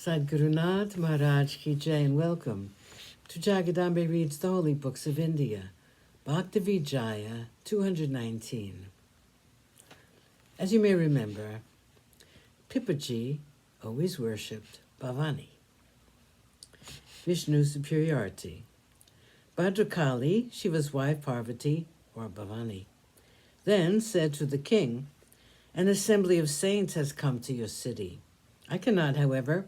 Sadgurunath Maharaj Ki Jai, and welcome to Jagadambe Reads the Holy Books of India, Bhaktavijaya219. As you may remember, Pipaji always worshipped Bhavani, Vishnu's superiority. Bhadrakali, Shiva's wife Parvati, or Bhavani, then said to the king, "An assembly of saints has come to your city. I cannot, however,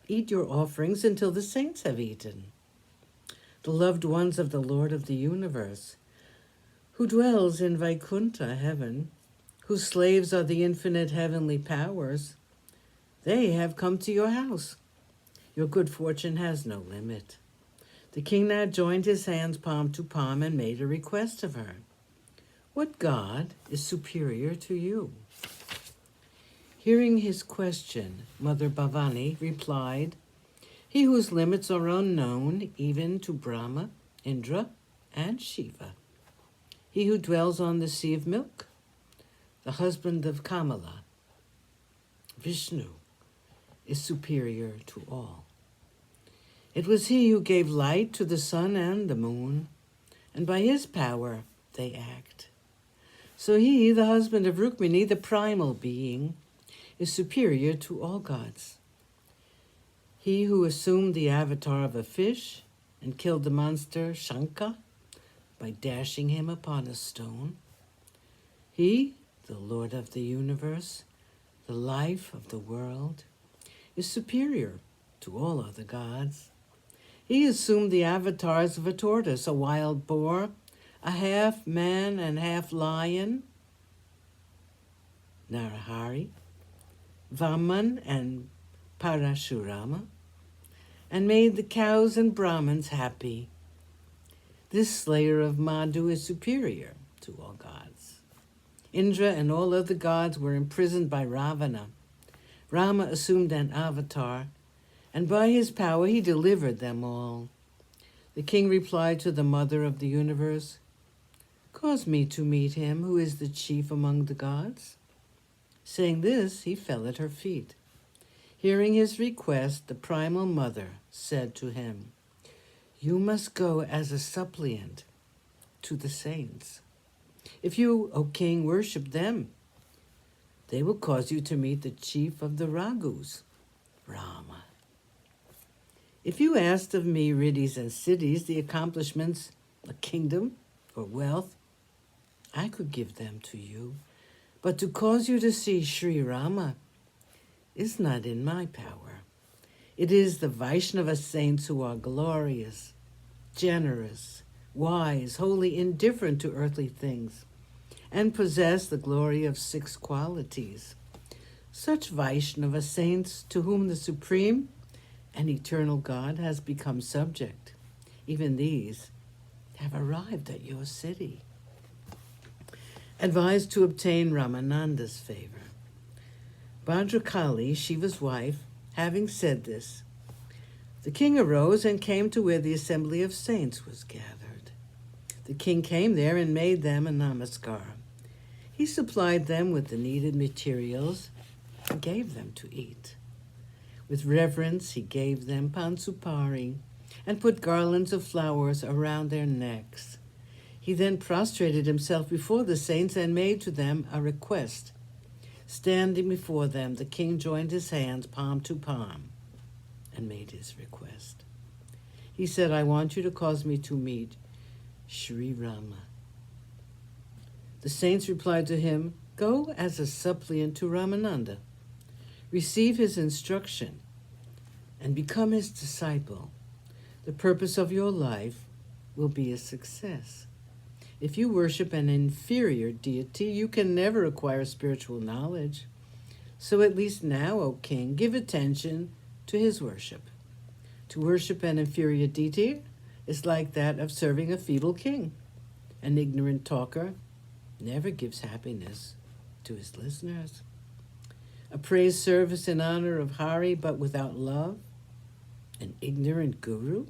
eat your offerings until the saints have eaten. The loved ones of the Lord of the universe, who dwells in Vaikuntha heaven, whose slaves are the infinite heavenly powers, they have come to your house. Your good fortune has no limit." The king now joined his hands palm to palm and made a request of her. "What god is superior to you?" Hearing his question, Mother Bhavani replied, "He whose limits are unknown even to Brahma, Indra, and Shiva. He who dwells on the sea of milk, the husband of Kamala, Vishnu, is superior to all. It was he who gave light to the sun and the moon, and by his power they act. So he, the husband of Rukmini, the primal being, is superior to all gods. He who assumed the avatar of a fish and killed the monster Shanka by dashing him upon a stone. He, the Lord of the universe, the life of the world, is superior to all other gods. He assumed the avatars of a tortoise, a wild boar, a half man and half lion, Narahari, Vaman and Parashurama, and made the cows and Brahmins happy. This slayer of Madhu is superior to all gods. Indra and all other gods were imprisoned by Ravana. Rama assumed an avatar, and by his power he delivered them all." The king replied to the mother of the universe, "Cause me to meet him who is the chief among the gods." Saying this, he fell at her feet. Hearing his request, the primal mother said to him, "You must go as a suppliant to the saints. If you, O king, worship them, they will cause you to meet the chief of the Raghus, Rama. If you asked of me riddhis and siddhis, the accomplishments, a kingdom, or wealth, I could give them to you. But to cause you to see Sri Rama is not in my power. It is the Vaishnava saints who are glorious, generous, wise, wholly indifferent to earthly things, and possess the glory of 6 qualities. Such Vaishnava saints to whom the Supreme and Eternal God has become subject, even these have arrived at your city." Advised to obtain Ramananda's favor. Bhadrakali, Shiva's wife, having said this, the king arose and came to where the assembly of saints was gathered. The king came there and made them a namaskar. He supplied them with the needed materials and gave them to eat. With reverence, he gave them pansupari and put garlands of flowers around their necks. He then prostrated himself before the saints and made to them a request. Standing before them, the king joined his hands palm to palm and made his request. He said, "I want you to cause me to meet Sri Rama." The saints replied to him, "Go as a suppliant to Ramananda. Receive his instruction and become his disciple. The purpose of your life will be a success. If you worship an inferior deity, you can never acquire spiritual knowledge. So at least now, O king, give attention to his worship. To worship an inferior deity is like that of serving a feeble king. An ignorant talker never gives happiness to his listeners. A praise service in honor of Hari, but without love, an ignorant guru,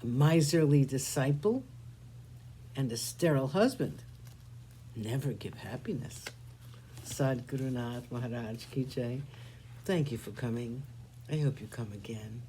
a miserly disciple, and a sterile husband never give happiness." Sadgurunath Maharaj Ki Jai. Thank you for coming. I hope you come again.